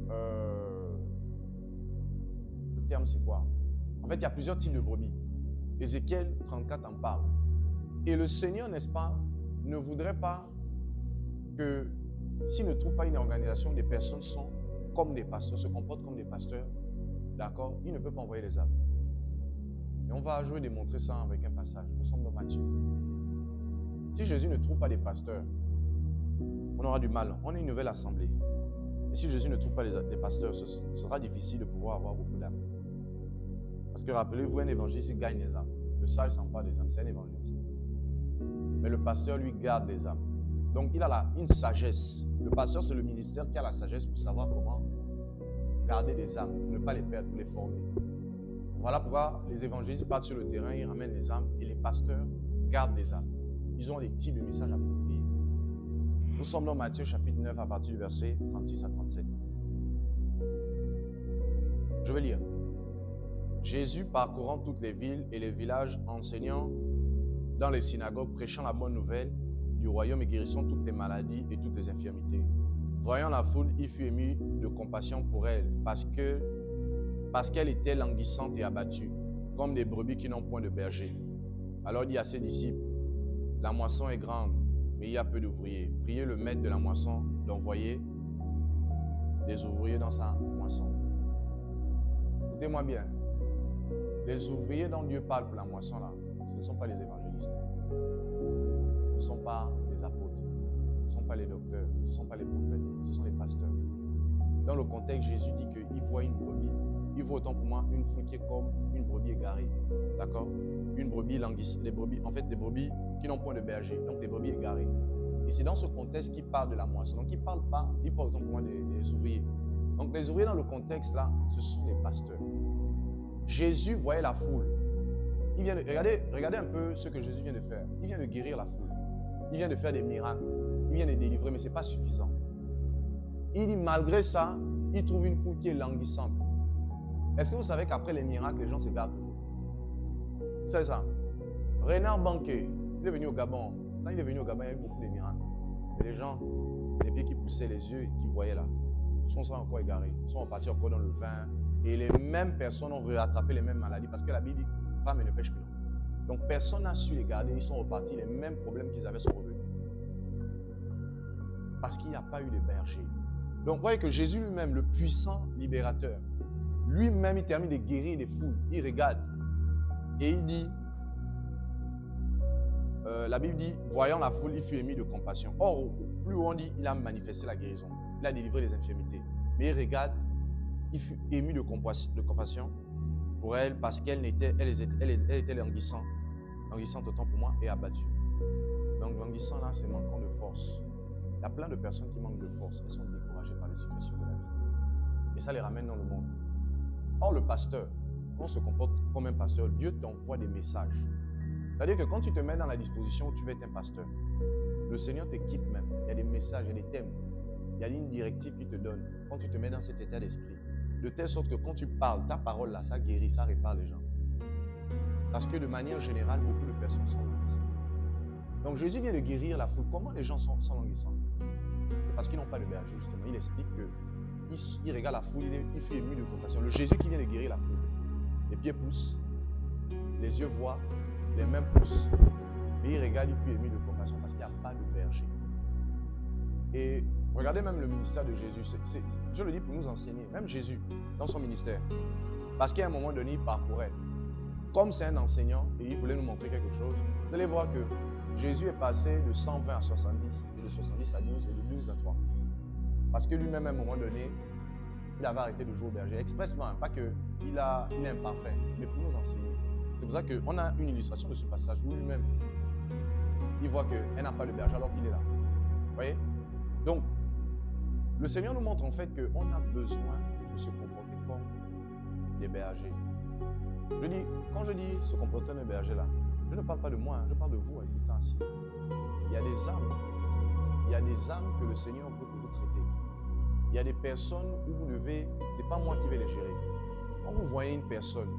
le terme, c'est quoi? En fait, il y a plusieurs types de brebis. Ézéchiel 34 en parle. Et le Seigneur, n'est-ce pas, ne voudrait pas que, s'il ne trouve pas une organisation, des personnes sont comme des pasteurs, se comportent comme des pasteurs, d'accord, il ne peut pas envoyer les âmes. Et on va jouer démontrer ça avec un passage. Nous sommes dans Matthieu. Si Jésus ne trouve pas des pasteurs, on aura du mal. On est une nouvelle assemblée. Et si Jésus ne trouve pas des pasteurs, ce sera difficile de pouvoir avoir beaucoup d'âmes. Parce que rappelez-vous, un évangéliste, il gagne les âmes. Le sage s'empare des âmes, c'est un évangéliste. Mais le pasteur, lui, garde les âmes. Donc, il a une sagesse. Le pasteur, c'est le ministère qui a la sagesse pour savoir comment garder des âmes, pour ne pas les perdre, pour les former. Voilà pourquoi les évangélistes partent sur le terrain, ils ramènent les âmes, et les pasteurs gardent les âmes. Ils ont des types de messages appropriés. Nous sommes dans Matthieu chapitre 9 à partir du verset 36 à 37. Je vais lire. Jésus parcourant toutes les villes et les villages, enseignant dans les synagogues, prêchant la bonne nouvelle du royaume et guérissant toutes les maladies et toutes les infirmités. Voyant la foule, il fut ému de compassion pour elle, parce qu'elle était languissante et abattue, comme des brebis qui n'ont point de berger. Alors il dit à ses disciples, la moisson est grande, mais il y a peu d'ouvriers. Priez le maître de la moisson d'envoyer des ouvriers dans sa moisson. Écoutez-moi bien. Les ouvriers dont Dieu parle pour la moisson, là, ce ne sont pas les évangélistes. Ce ne sont pas les apôtres. Ce ne sont pas les docteurs. Ce ne sont pas les prophètes. Ce sont les pasteurs. Dans le contexte, Jésus dit qu'il voit une brebis. Il voit autant pour moi une foule qui est comme une brebis égarée. D'accord? Une brebis languissante. Des brebis qui n'ont point de berger. Donc des brebis égarées. Et c'est dans ce contexte qu'il parle de la moisson. Donc il parle autant pour moi des ouvriers. Donc les ouvriers dans le contexte là, ce sont les pasteurs. Jésus voyait la foule. Regardez un peu ce que Jésus vient de faire. Il vient de guérir la foule. Il vient de faire des miracles. Il vient de délivrer, mais ce n'est pas suffisant. Il dit, malgré ça, il trouve une foule qui est languissante. Est-ce que vous savez qu'après les miracles, les gens se gardent toujours? C'est ça. Renard Banquet, il est venu au Gabon. Quand il est venu au Gabon, il y a eu beaucoup de miracles. Mais les gens, les pieds qui poussaient, les yeux qui voyaient là, sont encore égarés. Ils sont repartis encore dans le vin. Et les mêmes personnes ont rattrapé les mêmes maladies parce que la Bible dit femme ne pêche plus. Donc personne n'a su les garder. Ils sont repartis. Les mêmes problèmes qu'ils avaient sont revenus. Parce qu'il n'y a pas eu de berger. Donc vous voyez que Jésus lui-même, le puissant libérateur, lui-même il termine de guérir des foules. Il regarde et il dit, la Bible dit, voyant la foule, il fut ému de compassion. Or, plus on dit, il a manifesté la guérison. Il a délivré les infirmités. Mais il regarde, il fut ému de compassion pour elle parce qu'elle était languissante autant pour moi et abattue. Donc languissant là, c'est manquant de force. Il y a plein de personnes qui manquent de force. Elles sont découragées par les situations de la vie. Et ça les ramène dans le monde. Or, le pasteur, quand on se comporte comme un pasteur, Dieu t'envoie des messages. C'est-à-dire que quand tu te mets dans la disposition où tu veux être un pasteur, le Seigneur t'équipe même. Il y a des messages, il y a des thèmes. Il y a une directive qu'il te donne quand tu te mets dans cet état d'esprit. De telle sorte que quand tu parles, ta parole là, ça guérit, ça répare les gens. Parce que de manière générale, beaucoup de personnes sont languissantes. Donc Jésus vient de guérir la foule. Comment les gens sont languissants? C'est parce qu'ils n'ont pas de berger, justement. Il explique qu'il regarde la foule, il fait ému de compassion. Le Jésus qui vient de guérir la foule. Les pieds poussent, les yeux voient, les mains poussent. Mais il regarde, il fait ému de compassion parce qu'il n'y a pas de berger. Et regardez même le ministère de Jésus. Je le dis pour nous enseigner. Même Jésus, dans son ministère. Parce qu'à un moment donné, il parcourait. Comme c'est un enseignant et il voulait nous montrer quelque chose, vous allez voir que Jésus est passé de 120 à 70, et de 70 à 12, et de 12 à 3. Parce que lui-même, à un moment donné, il avait arrêté de jouer au berger. Expressement, pas qu'il est imparfait, mais pour nous enseigner. C'est pour ça qu'on a une illustration de ce passage où lui-même, il voit qu'elle n'a pas de berger alors qu'il est là. Vous voyez? Donc, le Seigneur nous montre en fait qu'on a besoin de se comporter comme des bergers. Quand je dis se comporter comme des bergers là, je ne parle pas de moi, je parle de vous avec l'état assis. Il y a des âmes. Il y a des âmes que le Seigneur veut que vous traitez. Il y a des personnes où vous devez, ce n'est pas moi qui vais les gérer. Quand vous voyez une personne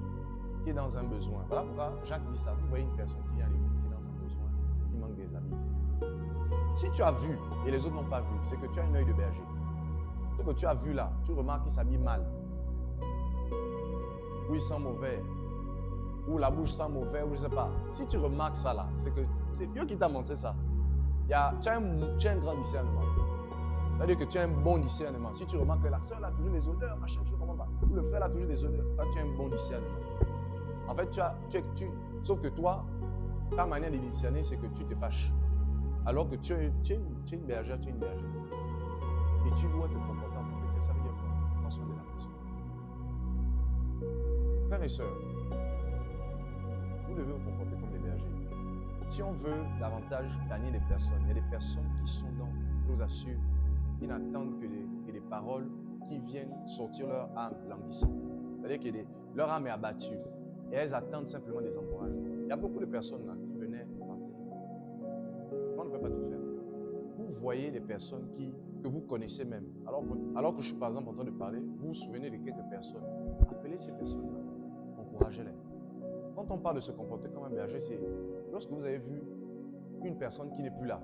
qui est dans un besoin, voilà pourquoi Jacques dit ça, vous voyez une personne qui vient à l'église, qui est dans un besoin, il manque des amis. Si tu as vu et les autres n'ont pas vu, c'est que tu as un œil de berger. Ce que tu as vu là, tu remarques qu'il s'habille mal. Ou il sent mauvais. Ou la bouche sent mauvais, ou je ne sais pas. Si tu remarques ça là, c'est que c'est Dieu qui t'a montré ça. Tu as un grand discernement. C'est-à-dire que tu as un bon discernement. Si tu remarques que la soeur a toujours des odeurs, machin, tu ne comprends pas. Ou le frère a toujours des odeurs, toi tu as un bon discernement. En fait, sauf que toi, ta manière de discerner, c'est que tu te fâches. Alors que tu es une bergère, tu es une bergère. Et tu dois te comporter en tant que ça veut dire quoi? Prends soin de la personne. Frères et sœurs, vous devez vous comporter comme des bergers. Si on veut davantage gagner des personnes, il y a des personnes qui sont dans, je vous assure, qui n'attendent que des paroles qui viennent sortir leur âme languissante. C'est-à-dire que leur âme est abattue et elles attendent simplement des encouragements. Il y a beaucoup de personnes là qui venaient parler. On ne peut pas tout faire. Vous voyez des personnes que vous connaissez même. Alors que je suis par exemple en train de parler, vous vous souvenez de quelques personnes. Appelez ces personnes-là, encouragez-les. Quand on parle de se comporter comme un berger, c'est lorsque vous avez vu une personne qui n'est plus là.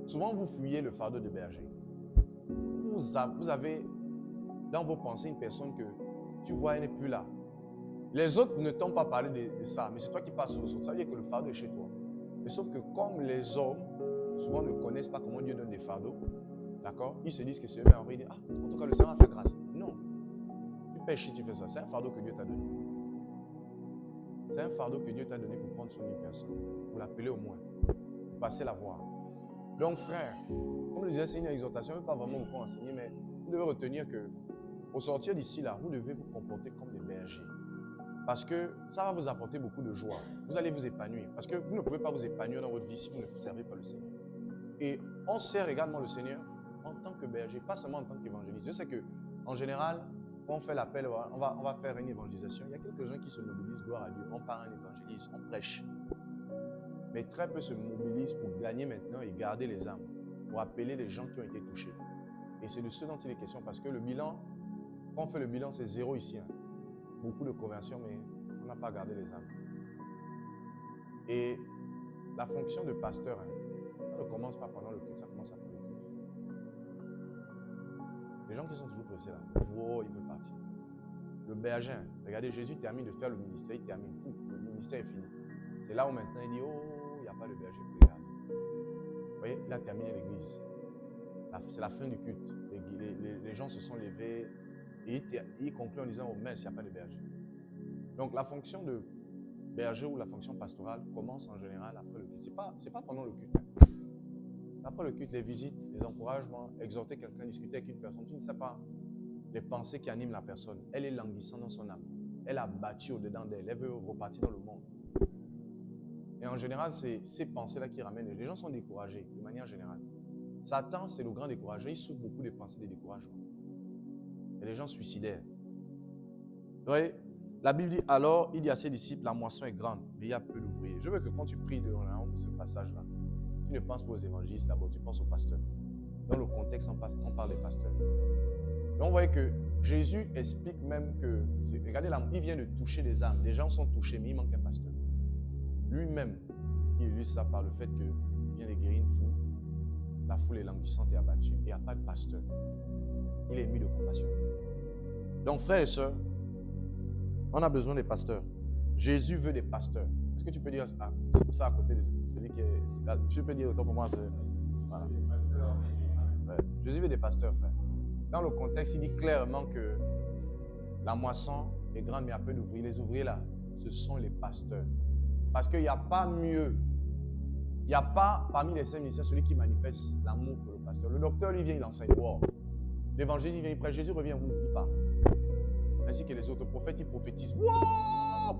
Souvent, vous fuyez le fardeau de berger. Vous avez dans vos pensées une personne que tu vois, elle n'est plus là. Les autres ne t'ont pas parlé de ça, mais c'est toi qui passes sur le autres. Ça veut dire que le fardeau est chez toi. Mais sauf que comme les hommes, souvent ne connaissent pas comment Dieu donne des fardeaux, d'accord? Ils se disent que c'est eux, mais ils disent, en tout cas, le Seigneur a fait grâce. Non. Tu pêches si tu fais ça. C'est un fardeau que Dieu t'a donné. C'est un fardeau que Dieu t'a donné pour prendre soin d'une personne. Pour l'appeler au moins. Pour passer la voir. Donc, frère, comme je disais, c'est une exhortation. Je ne veux pas vraiment vous enseigner, mais vous devez retenir que au sortir d'ici, là, vous devez vous comporter comme des bergers. Parce que ça va vous apporter beaucoup de joie. Vous allez vous épanouir. Parce que vous ne pouvez pas vous épanouir dans votre vie si vous ne servez pas le Seigneur. Et on sert également le Seigneur en tant que berger, pas seulement en tant qu'évangéliste. Je sais qu'en général, quand on fait l'appel, on va faire une évangélisation. Il y a quelques gens qui se mobilisent, gloire à Dieu. On part en évangélise, on prêche. Mais très peu se mobilisent pour gagner maintenant et garder les âmes, pour appeler les gens qui ont été touchés. Et c'est de ce dont il est question, parce que le bilan, quand on fait le bilan, c'est 0 ici. Hein. Beaucoup de conversions, mais on n'a pas gardé les âmes. Et la fonction de pasteur, hein, ça ne commence pas pendant le culte, ça commence après le culte. Les gens qui sont toujours pressés là, oh, il veut partir. Le berger, hein, regardez, Jésus termine de faire le ministère, il termine tout, le ministère est fini. C'est là où maintenant il dit, oh, il n'y a pas de berger pour les garder. Vous voyez, il a terminé l'église. C'est la fin du culte. Les gens se sont levés et il conclut en disant, oh, mais il n'y a pas de berger. Donc la fonction de berger ou la fonction pastorale commence en général après le culte. Ce n'est pas pendant le culte. Après le culte, les visites, les encouragements, exhorter quelqu'un, discuter avec une personne, tu ne sais pas les pensées qui animent la personne. Elle est languissante dans son âme. Elle a battu au-dedans d'elle. Elle veut repartir dans le monde. Et en général, c'est ces pensées-là qui ramènent. Les gens sont découragés, de manière générale. Satan, c'est le grand découragé. Il souffre beaucoup des pensées de découragement. Et les gens suicidaires. Vous voyez, la Bible dit, alors, il dit à ses disciples, la moisson est grande, mais il y a peu d'ouvriers. Je veux que quand tu pries de ce passage-là, tu ne penses pas aux évangélistes d'abord, tu penses aux pasteurs. Dans le contexte, on parle des pasteurs. Donc, vous voyez que Jésus explique même que, regardez là, il vient de toucher des âmes. Des gens sont touchés, mais il manque un pasteur. Lui-même, il illustre ça par le fait qu'il vient de guérir une foule. La foule est languissante et abattue. Il n'y a pas de pasteur. Il est ému de compassion. Donc, frères et sœurs, on a besoin des pasteurs. Jésus veut des pasteurs. Est-ce que tu peux dire ça à côté de celui qui est... Tu peux dire autant pour moi, voilà. Ouais. Jésus veut des pasteurs, frère. Dans le contexte, il dit clairement que la moisson est grande, mais il y a peu d'ouvriers. Les ouvriers, là, ce sont les pasteurs. Parce qu'il n'y a pas mieux. Il n'y a pas, parmi les 5 ministères, celui qui manifeste l'amour pour le pasteur. Le docteur, lui, vient, il enseigne. Wow. L'évangile, il vient, il prêche. Jésus revient, il part. Ainsi que les autres prophètes, ils prophétisent. Wow.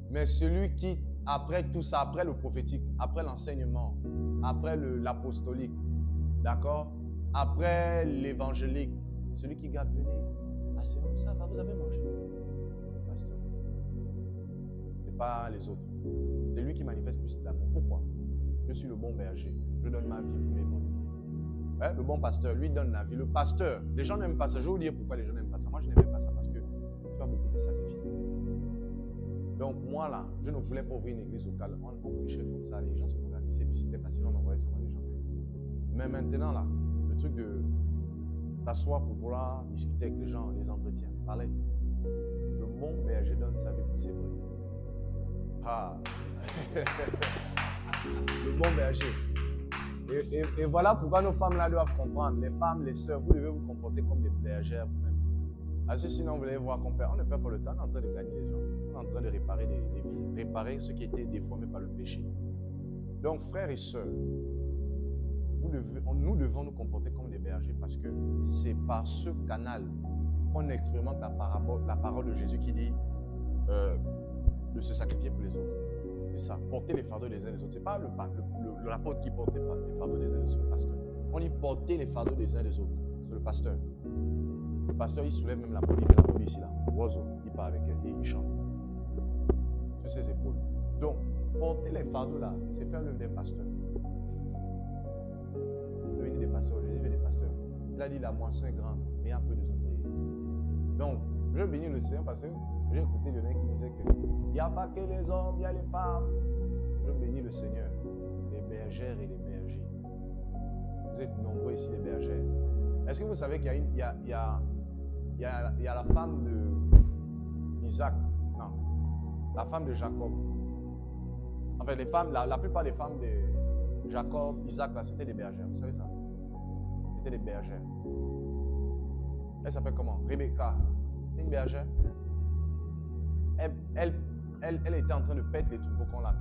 Mais celui qui, après tout ça, après le prophétique, après l'enseignement, après l'apostolique, d'accord, après l'évangélique, celui qui garde, venez, asseyez-vous, ça va, vous avez mangé. Pasteur. Ce n'est pas les autres. C'est lui qui manifeste plus d'amour. Pourquoi? Je suis le bon berger. Je donne ma vie pour mes brebis. Ouais, le bon pasteur, lui, donne la vie. Le pasteur, les gens n'aiment pas ça. Je vais vous dire pourquoi les gens n'aiment pas ça. Moi, je n'aimais pas ça parce que tu as beaucoup de sacrifices. Donc, moi, là, je ne voulais pas ouvrir une église locale. On prêchait comme ça. Les gens se convertissaient. Puis c'était facile, on envoyait seulement les gens. Mais maintenant, là, le truc de t'asseoir pour vouloir discuter avec les gens, les entretiens, parler. Le bon berger donne sa vie pour ses brebis. Ah. Le bon berger. Et voilà pourquoi nos femmes là doivent comprendre. Les femmes, les sœurs, vous devez vous comporter comme des bergères vous-même. Parce que sinon, vous allez voir qu'on ne perd pas le temps, on est en train de gagner les gens. On est en train de réparer des vies, réparer ce qui était déformé par le péché. Donc, frères et sœurs, nous devons nous comporter comme des bergers parce que c'est par ce canal qu'on expérimente la parole de Jésus qui dit de se sacrifier pour les autres. C'est ça, porter les fardeaux des uns des autres. Ce n'est pas l'apôtre qui porte les fardeaux des uns des autres, c'est le pasteur. On y porter les fardeaux des uns des autres, c'est le pasteur. Le pasteur, il soulève même la brebis ici, là. Oiseau, il part avec elle et il chante sur ses épaules. Donc, porter les fardeaux là, c'est faire l'œuvre d'un pasteur. Devenir des pasteurs, Jésus veut des pasteurs. Il a dit la moisson est grande, mais il y a un peu de ouvriers. Donc, je bénis le Seigneur parce que j'ai écouté le mec qui disait qu'il n'y a pas que les hommes, il y a les femmes. Je bénis le Seigneur, les bergères et les bergers. Vous êtes nombreux ici, les bergères. Est-ce que vous savez qu'il y a la femme d'Isaac, non, la femme de Jacob. En fait, les femmes, la plupart des femmes de Jacob, Isaac, là, c'était des bergères. Vous savez ça? C'était des bergères. Elle s'appelle comment? Rebecca. C'est une bergère. Elle était en train de pète les troupeaux qu'on l'a vu.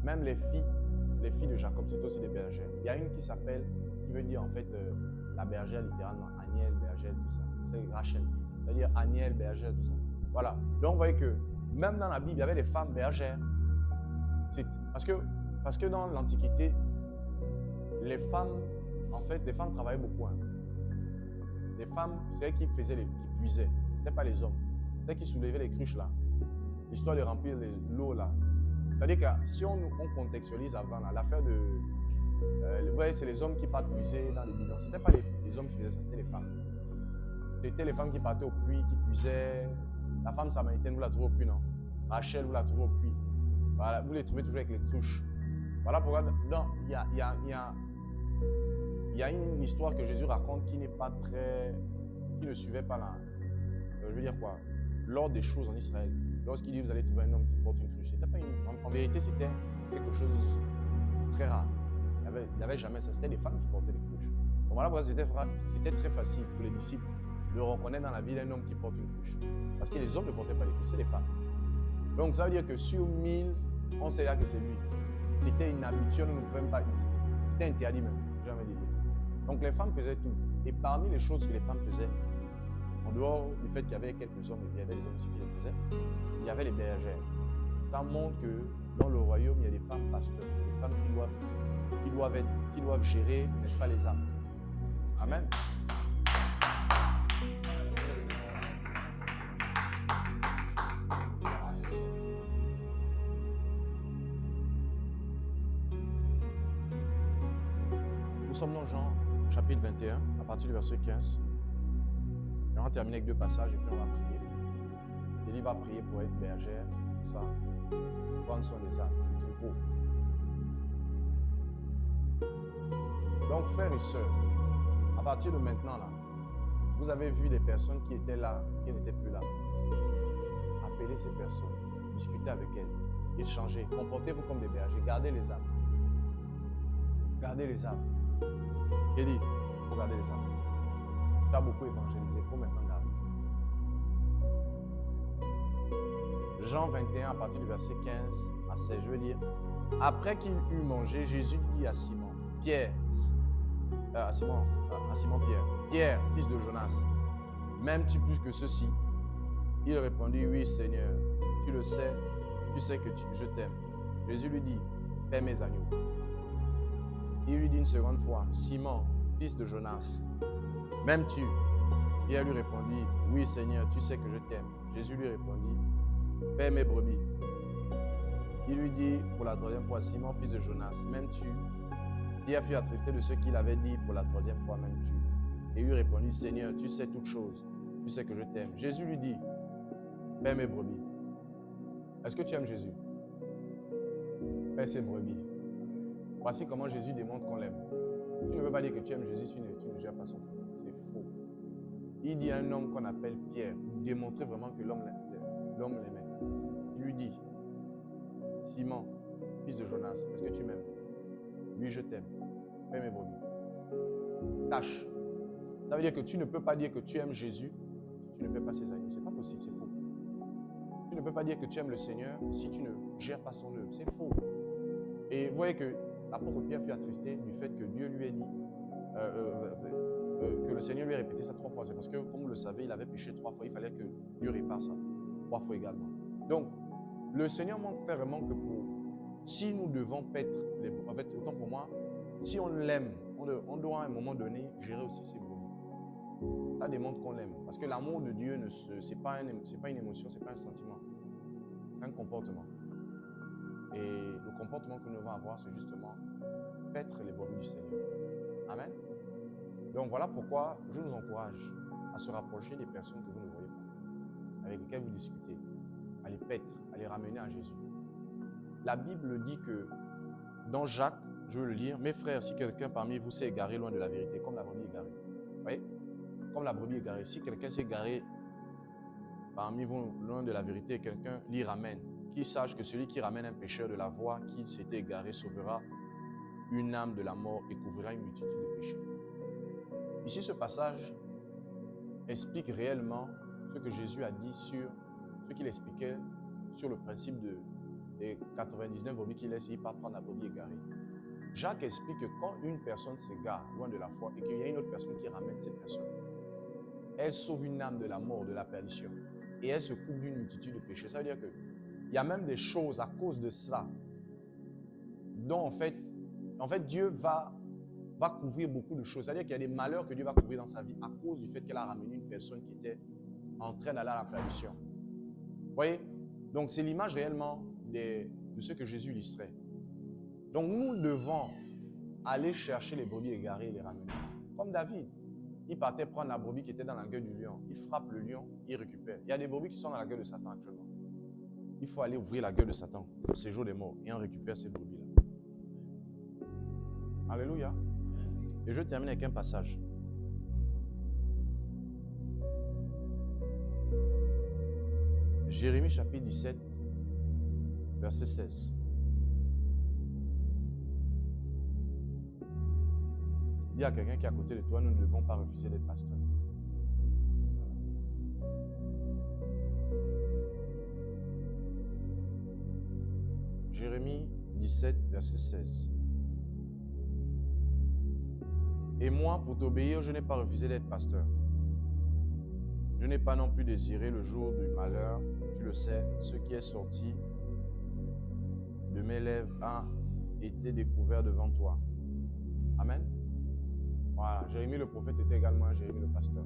Même les filles de Jacob, c'était aussi des bergères. Il y a une qui s'appelle, qui veut dire en fait la bergère littéralement, Agnelle, bergère, tout ça. C'est Rachel. C'est-à-dire Agnelle, bergère, tout ça. Voilà. Donc vous voyez que même dans la Bible, il y avait des femmes bergères. Parce que dans l'Antiquité, les femmes travaillaient beaucoup. Hein. Les femmes, c'est elles qui puisaient. Ce n'était pas les hommes. C'est elles qui soulevaient les cruches là. Histoire de remplir l'eau là. C'est-à-dire que si on contextualise avant là, l'affaire de... vous voyez, c'est les hommes qui partent puiser dans les bidons. Ce n'était pas les hommes qui faisaient ça, c'était les femmes. C'était les femmes qui partaient au puits, qui puisaient. La femme samaritaine, vous la trouvez au puits, non? Rachel, vous la trouvez au puits. Voilà, vous les trouvez toujours avec les cruches. Voilà pourquoi il y a une histoire que Jésus raconte qui n'est pas très... qui ne suivait pas la... je veux dire quoi? L'ordre des choses en Israël. Lorsqu'il dit vous allez trouver un homme qui porte une cruche. C'était pas en vérité, c'était quelque chose de très rare. Il n'y avait jamais ça. C'était des femmes qui portaient les cruches. Donc voilà pourquoi c'était très facile pour les disciples de reconnaître dans la ville un homme qui porte une cruche. Parce que les hommes ne portaient pas les cruches, c'est les femmes. Donc ça veut dire que sur 1000, on sait là que c'est lui. C'était inhabituel, on ne pouvait même pas ici. C'était interdit même, jamais dit. Donc les femmes faisaient tout. Et parmi les choses que les femmes faisaient, en dehors du fait qu'il y avait quelques hommes, il y avait des hommes aussi qui les faisaient, il y avait les bergères. Ça montre que dans le royaume, il y a des femmes pasteurs, des femmes qui doivent gérer, n'est-ce pas, les âmes. Amen. Nous sommes dans Jean chapitre 21, à partir du verset 15. Et on va terminer avec 2 passages et puis on va prier. Élie va prier pour être bergère, tout ça, prendre soin des âmes, du troupeau. Donc, frères et sœurs, à partir de maintenant, là, vous avez vu des personnes qui étaient là, qui n'étaient plus là. Appelez ces personnes, discutez avec elles, échangez, comportez-vous comme des bergers, gardez les âmes. Gardez les âmes. J'ai dit, il faut garder les âmes. Tu as beaucoup évangélisé, il faut maintenant garder. Jean 21, à partir du verset 15 à 16, je veux dire. Après qu'il eut mangé, Jésus dit à Simon, Pierre, Pierre, fils de Jonas, m'aimes-tu plus que ceci? Il répondit, oui Seigneur, tu le sais, tu sais que je t'aime. Jésus lui dit, paie mes agneaux. Il lui dit une seconde fois, Simon, fils de Jonas, m'aimes-tu? Pierre lui répondit, oui Seigneur, tu sais que je t'aime. Jésus lui répondit, paie mes brebis. Il lui dit pour la 3e fois, Simon, fils de Jonas, m'aimes-tu? Pierre fut attristé de ce qu'il avait dit pour la 3e fois, m'aimes-tu? Et lui répondit, Seigneur, tu sais toutes choses, tu sais que je t'aime. Jésus lui dit, paie mes brebis. Est-ce que tu aimes Jésus? Paie ses brebis. Voici comment Jésus démontre qu'on l'aime. Tu ne veux pas dire que tu aimes Jésus, tu ne gères pas son truc. C'est faux. Il dit à un homme qu'on appelle Pierre, pour démontrer vraiment que l'homme l'aimait. Il lui dit, Simon, fils de Jonas, est-ce que tu m'aimes? Oui, je t'aime. Paie mes brebis. Tâche. Ça veut dire que tu ne peux pas dire que tu aimes Jésus si tu ne paies pas ses agneaux. C'est pas possible, c'est faux. Tu ne peux pas dire que tu aimes le Seigneur si tu ne gères pas son œuvre. C'est faux. Et vous voyez que l'apôtre Pierre fut attristé du fait que Dieu lui ait dit, que le Seigneur lui ait répété ça 3 fois. C'est parce que, comme vous le savez, il avait péché 3 fois. Il fallait que Dieu répare ça 3 fois également. Donc, le Seigneur montre clairement que si nous devons paître, en fait, autant pour moi, si on l'aime, on doit à un moment donné gérer aussi ses brebis. Ça démontre qu'on l'aime. Parce que l'amour de Dieu, ce n'est pas une émotion, ce n'est pas un sentiment. C'est un comportement. Et le comportement que nous devons avoir, c'est justement paître les brebis du Seigneur. Amen. Donc voilà pourquoi je nous encourage à se rapprocher des personnes que vous ne voyez pas, avec lesquelles vous discutez, à les paître, à les ramener à Jésus. La Bible dit que dans Jacques, je veux le lire, mes frères, si quelqu'un parmi vous s'est égaré loin de la vérité, comme la brebis égarée, vous voyez, comme la brebis égarée, si quelqu'un s'est égaré parmi vous loin de la vérité et quelqu'un l'y ramène, qu'il sache que celui qui ramène un pécheur de la voie qui s'était égaré sauvera une âme de la mort et couvrira une multitude de péchés. Ici, ce passage explique réellement ce que Jésus a dit sur ce qu'il expliquait sur le principe des 99 brebis qu'il laisse, il part prendre la brebis égarée. Jacques explique que quand une personne s'égare loin de la foi et qu'il y a une autre personne qui ramène cette personne, elle sauve une âme de la mort, de la perdition, et elle se couvre d'une multitude de péchés. Ça veut dire qu'il y a même des choses à cause de cela dont en fait Dieu va va couvrir beaucoup de choses. C'est-à-dire qu'il y a des malheurs que Dieu va couvrir dans sa vie à cause du fait qu'elle a ramené une personne qui était en train d'aller à la perdition. Vous voyez? Donc, c'est l'image réellement de ce que Jésus illustrait. Donc, nous devons aller chercher les brebis égarées et les ramener. Comme David, il partait prendre la brebis qui était dans la gueule du lion. Il frappe le lion, il récupère. Il y a des brebis qui sont dans la gueule de Satan actuellement. Il faut aller ouvrir la gueule de Satan au séjour des morts et on récupère ces brebis-là. Alléluia. Et je termine avec un passage. Jérémie chapitre 17, verset 16. Dis à quelqu'un qui est à côté de toi, nous ne devons pas refuser d'être pasteurs. Jérémie 17, verset 16. Et moi, pour t'obéir, je n'ai pas refusé d'être pasteur. Je n'ai pas non plus désiré le jour du malheur. Tu le sais, ce qui est sorti de mes lèvres a été découvert devant toi. Amen. Voilà, Jérémie le prophète était également Jérémie le pasteur.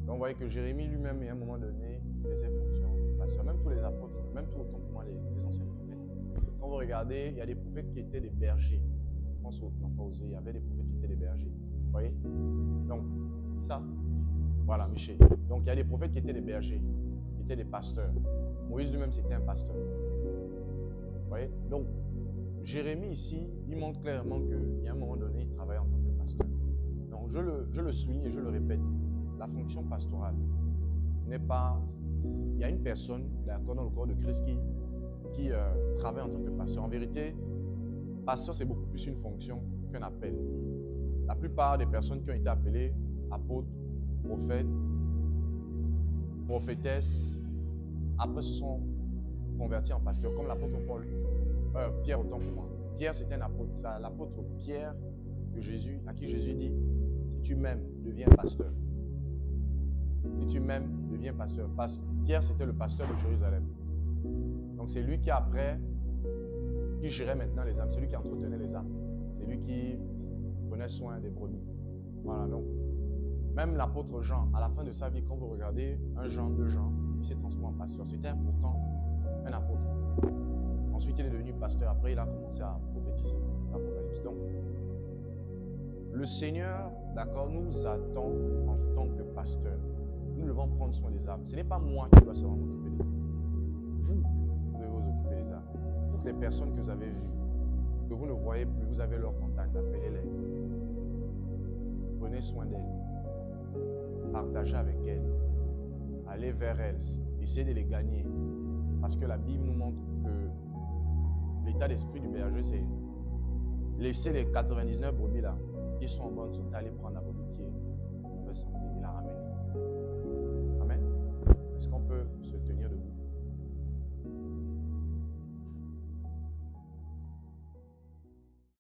Donc vous voyez que Jérémie lui-même, à un moment donné, faisait fonction de pasteur. Même tous les apôtres, même tout autant pour moi les anciens prophètes. Quand vous regardez, il y a des prophètes qui étaient des bergers. François n'a pas osé, il y avait des prophètes qui étaient des bergers. Vous voyez? Donc, ça, voilà, Michel. Donc il y a des prophètes qui étaient des bergers, qui étaient des pasteurs. Moïse lui-même, c'était un pasteur. Vous voyez? Donc, Jérémie ici, il montre clairement qu'il y a un moment donné, il travaille en tant que pasteur. Donc, je le souligne et je le répète. La fonction pastorale n'est pas... Il y a une personne, d'accord, dans le corps de Christ qui travaille en tant que pasteur. En vérité, pasteur, c'est beaucoup plus une fonction qu'un appel. La plupart des personnes qui ont été appelées apôtres, prophètes, prophétesses, après se sont convertis en pasteurs, comme l'apôtre Paul. Pierre, autant pour moi. Pierre, c'était un apôtre. C'est l'apôtre Pierre à qui Jésus dit, si tu m'aimes, deviens pasteur. Si tu m'aimes, deviens pasteur. Pierre, c'était le pasteur de Jérusalem. Donc c'est lui qui gérait maintenant les âmes. C'est lui qui entretenait les âmes. C'est lui qui prenait soin des brebis. Voilà, donc même l'apôtre Jean, à la fin de sa vie, quand vous regardez 1 Jean, 2 Jean, il s'est transformé en pasteur. C'était important, un apôtre. Ensuite, il est devenu pasteur. Après, il a commencé à prophétiser l'Apocalypse. Donc, le Seigneur, d'accord, nous attend en tant que pasteur. Nous devons prendre soin des âmes. Ce n'est pas moi qui dois seulement m'occuper des âmes. Vous devez vous occuper des âmes. Toutes les personnes que vous avez vues, que vous ne voyez plus, vous avez leur contact, appelez-les. Prenez soin d'elles. Partagez avec elles. Allez vers elles. Essayez de les gagner. Parce que la Bible nous montre que l'état d'esprit du berger, c'est laisser les 99 brebis là, qui sont en bonne santé, aller prendre la brebis qui est en mauvaise santé et la ramener.